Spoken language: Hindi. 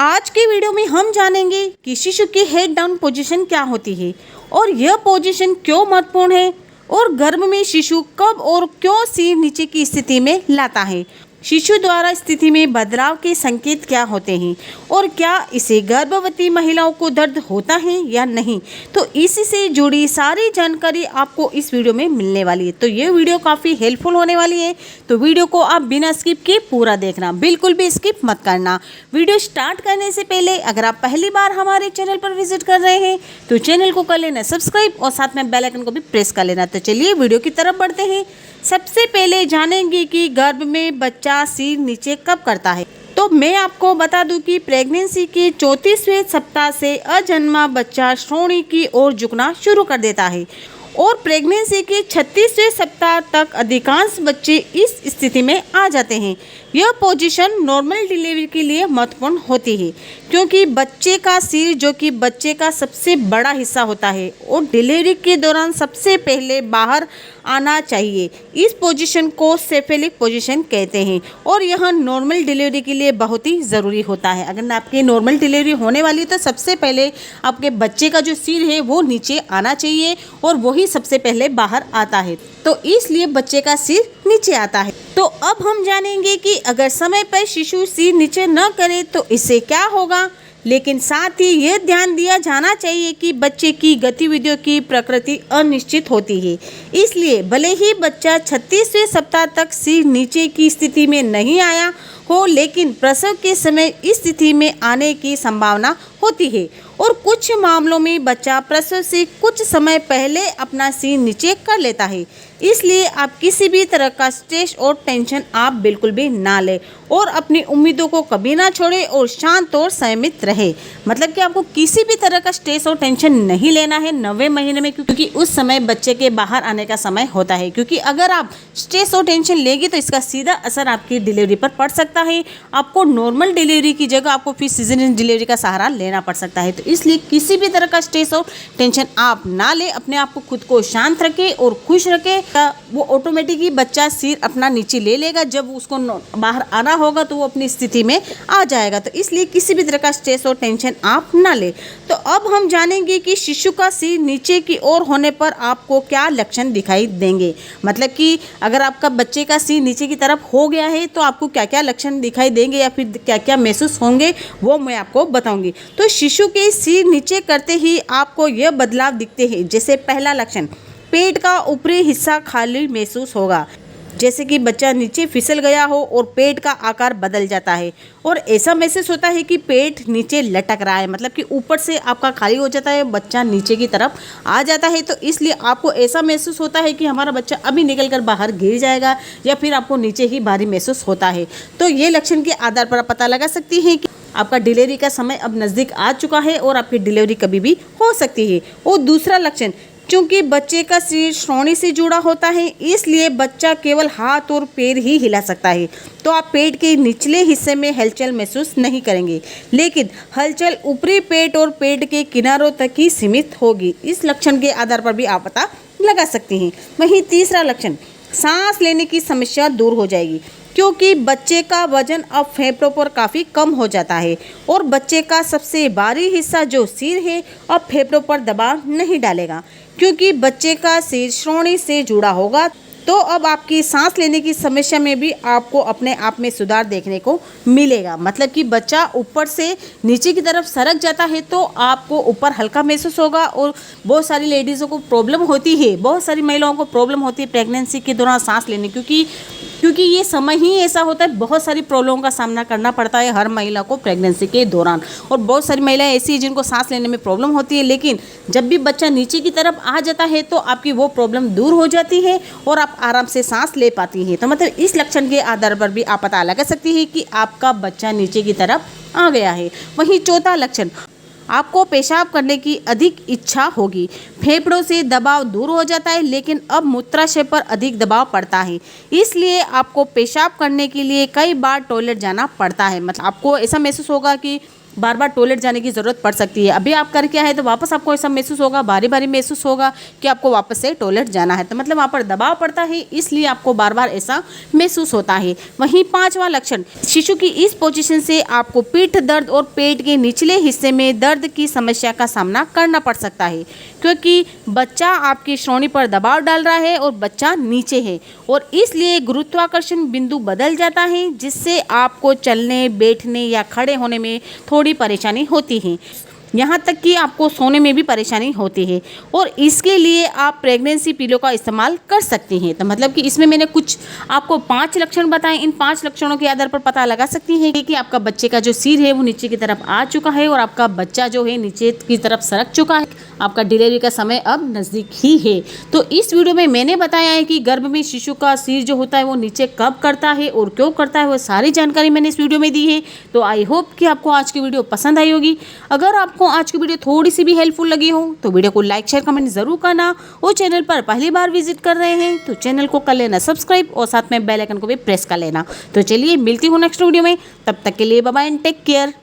आज की वीडियो में हम जानेंगे कि शिशु की हेड डाउन पोजीशन क्या होती है और यह पोजीशन क्यों महत्वपूर्ण है और गर्भ में शिशु कब और क्यों सिर नीचे की स्थिति में लाता है। शिशु द्वारा स्थिति में बदलाव के संकेत क्या होते हैं और क्या इसे गर्भवती महिलाओं को दर्द होता है या नहीं। तो इससे जुड़ी सारी जानकारी आपको इस वीडियो में मिलने वाली है। तो ये वीडियो काफ़ी हेल्पफुल होने वाली है, तो वीडियो को आप बिना स्किप किए पूरा देखना, बिल्कुल भी स्किप मत करना। वीडियो स्टार्ट करने से पहले अगर आप पहली बार हमारे चैनल पर विजिट कर रहे हैं तो चैनल को कर लेना सब्सक्राइब और साथ में बेल आइकन को भी प्रेस कर लेना। तो चलिए वीडियो की तरफ बढ़ते हैं। सबसे पहले जानेंगे कि गर्भ में बच्चा सिर नीचे कब करता है। तो मैं आपको बता दूं कि प्रेगनेंसी के 34वें सप्ताह से अजन्मा बच्चा श्रोणि की ओर झुकना शुरू कर देता है और प्रेगनेंसी के 36वें सप्ताह तक अधिकांश बच्चे इस स्थिति में आ जाते हैं। यह पोजीशन नॉर्मल डिलीवरी के लिए महत्वपूर्ण होती है क्योंकि बच्चे का सिर, जो कि बच्चे का सबसे बड़ा हिस्सा होता है, और डिलीवरी के दौरान सबसे पहले बाहर आना चाहिए। इस पोजीशन को सेफेलिक पोजीशन कहते हैं और यह नॉर्मल डिलीवरी के लिए बहुत ही ज़रूरी होता है। अगर आपकी नॉर्मल डिलीवरी होने वाली तो सबसे पहले आपके बच्चे का जो सिर है वो नीचे आना चाहिए और वही सबसे पहले बाहर आता है, तो इसलिए बच्चे का सिर नीचे आता है। तो अब हम जानेंगे कि अगर समय पर शिशु सिर नीचे न करे तो इससे क्या होगा। लेकिन साथ ही यह ध्यान दिया जाना चाहिए कि बच्चे की गतिविधियों की प्रकृति अनिश्चित होती है, इसलिए भले ही बच्चा 36वें सप्ताह तक सिर नीचे की स्थिति में नहीं आया हो, लेकिन प्रसव के समय इस स्थिति में आने की संभावना होती है और कुछ मामलों में बच्चा प्रसव से कुछ समय पहले अपना सिर नीचे कर लेता है। इसलिए आप किसी भी तरह का स्ट्रेस और टेंशन आप बिल्कुल भी ना लें और अपनी उम्मीदों को कभी ना छोड़ें और शांत और संयमित रहे। मतलब कि आपको किसी भी तरह का स्ट्रेस और टेंशन नहीं लेना है 9वें महीने में, क्योंकि उस समय बच्चे के बाहर आने का समय होता है। क्योंकि अगर आप स्ट्रेस और टेंशन लेंगे तो इसका सीधा असर आपकी डिलीवरी पर पड़ सकता है। आपको नॉर्मल डिलीवरी की जगह आपको फिर सीजरियन डिलीवरी का सहारा लेना पड़ सकता है। तो इसलिए किसी भी तरह का स्ट्रेस और टेंशन आप ना ले, अपने आप को खुद को शांत रखें और खुश रखें। वो ऑटोमेटिकली बच्चा सिर अपना नीचे ले लेगा। जब उसको बाहर आना होगा तो वो अपनी स्थिति में आ जाएगा। तो इसलिए किसी भी तरह का स्ट्रेस और टेंशन आप ना ले। तो अब हम जानेंगे कि शिशु का सिर नीचे की ओर होने पर आपको क्या लक्षण दिखाई देंगे। मतलब कि अगर आपका बच्चे का सिर नीचे की तरफ हो गया है तो आपको क्या क्या लक्षण दिखाई देंगे या फिर क्या क्या महसूस होंगे वो मैं आपको बताऊंगी। तो शिशु के सिर नीचे करते ही आपको यह बदलाव दिखते हैं। जैसे पहला लक्षण, पेट का ऊपरी हिस्सा खाली महसूस होगा, जैसे कि बच्चा नीचे फिसल गया हो और पेट का आकार बदल जाता है और ऐसा महसूस होता है कि पेट नीचे लटक रहा है। मतलब कि ऊपर से आपका खाली हो जाता है, बच्चा नीचे की तरफ आ जाता है। तो इसलिए आपको ऐसा महसूस होता है कि हमारा बच्चा अभी निकल कर बाहर गिर जाएगा या फिर आपको नीचे ही भारी महसूस होता है। तो ये लक्षण के आधार पर आप पता लगा सकती हैं कि आपका डिलीवरी का समय अब नज़दीक आ चुका है और आपकी डिलीवरी कभी भी हो सकती है। और दूसरा लक्षण, चूंकि बच्चे का सिर श्रोणि से जुड़ा होता है इसलिए बच्चा केवल हाथ और पैर ही हिला सकता है, तो आप पेट के निचले हिस्से में हलचल महसूस नहीं करेंगे, लेकिन हलचल ऊपरी पेट और पेट के किनारों तक ही सीमित होगी। इस लक्षण के आधार पर भी आप पता लगा सकते हैं। वहीं तीसरा लक्षण, सांस लेने की समस्या दूर हो जाएगी क्योंकि बच्चे का वजन अब फेफड़ों पर काफ़ी कम हो जाता है और बच्चे का सबसे भारी हिस्सा जो सिर है अब फेफड़ों पर दबाव नहीं डालेगा क्योंकि बच्चे का सिर श्रोणि से जुड़ा होगा। तो अब आपकी सांस लेने की समस्या में भी आपको अपने आप में सुधार देखने को मिलेगा। मतलब कि बच्चा ऊपर से नीचे की तरफ सरक जाता है तो आपको ऊपर हल्का महसूस होगा। और बहुत सारी लेडीज़ों को प्रॉब्लम होती है, बहुत सारी महिलाओं को प्रॉब्लम होती है प्रेगनेंसी के दौरान सांस लेने, क्योंकि ये समय ही ऐसा होता है, बहुत सारी प्रॉब्लमों का सामना करना पड़ता है हर महिला को प्रेगनेंसी के दौरान। और बहुत सारी महिलाएं ऐसी हैं जिनको सांस लेने में प्रॉब्लम होती है, लेकिन जब भी बच्चा नीचे की तरफ आ जाता है तो आपकी वो प्रॉब्लम दूर हो जाती है और आप आराम से सांस ले पाती हैं। तो मतलब इस लक्षण के आधार पर भी आप पता लगा सकती हैं कि आपका बच्चा नीचे की तरफ आ गया है। वहीं चौथा लक्षण, आपको पेशाब करने की अधिक इच्छा होगी। फेफड़ों से दबाव दूर हो जाता है लेकिन अब मूत्राशय पर अधिक दबाव पड़ता है, इसलिए आपको पेशाब करने के लिए कई बार टॉयलेट जाना पड़ता है। मतलब आपको ऐसा महसूस होगा कि बार बार टॉयलेट जाने की ज़रूरत पड़ सकती है। अभी आप कर क्या है तो वापस आपको ऐसा महसूस होगा, बारी बारी महसूस होगा कि आपको वापस से टॉयलेट जाना है, तो मतलब वहाँ पर दबाव पड़ता है, इसलिए आपको बार बार ऐसा महसूस होता है। वहीं 5वां लक्षण, शिशु की इस पोजीशन से आपको पीठ दर्द और पेट के निचले हिस्से में दर्द की समस्या का सामना करना पड़ सकता है, क्योंकि बच्चा आपकी श्रोणि पर दबाव डाल रहा है और बच्चा नीचे है और इसलिए गुरुत्वाकर्षण बिंदु बदल जाता है, जिससे आपको चलने, बैठने या खड़े होने में थोड़ी परेशानी होती है। यहाँ तक कि आपको सोने में भी परेशानी होती है और इसके लिए आप प्रेगनेंसी पिलो का इस्तेमाल कर सकती हैं। तो मतलब कि इसमें मैंने कुछ आपको 5 लक्षण बताए, इन 5 लक्षणों के आधार पर पता लगा सकती हैं कि आपका बच्चे का जो सिर है वो नीचे की तरफ आ चुका है और आपका बच्चा जो है नीचे की तरफ सरक चुका है, आपका डिलीवरी का समय अब नज़दीक ही है। तो इस वीडियो में मैंने बताया है कि गर्भ में शिशु का सिर जो होता है वो नीचे कब करता है और क्यों करता है, वो सारी जानकारी मैंने इस वीडियो में दी है। तो आई होप कि आपको आज की वीडियो पसंद आई होगी। अगर आपको आज की वीडियो थोड़ी सी भी हेल्पफुल लगी हो तो वीडियो को लाइक, शेयर, कमेंट जरूर करना और चैनल पर पहली बार विजिट कर रहे हैं तो चैनल को कर लेना सब्सक्राइब और साथ में बेल आइकन को भी प्रेस कर लेना। तो चलिए मिलती हूँ नेक्स्ट वीडियो में, तब तक के लिए bye bye and take care.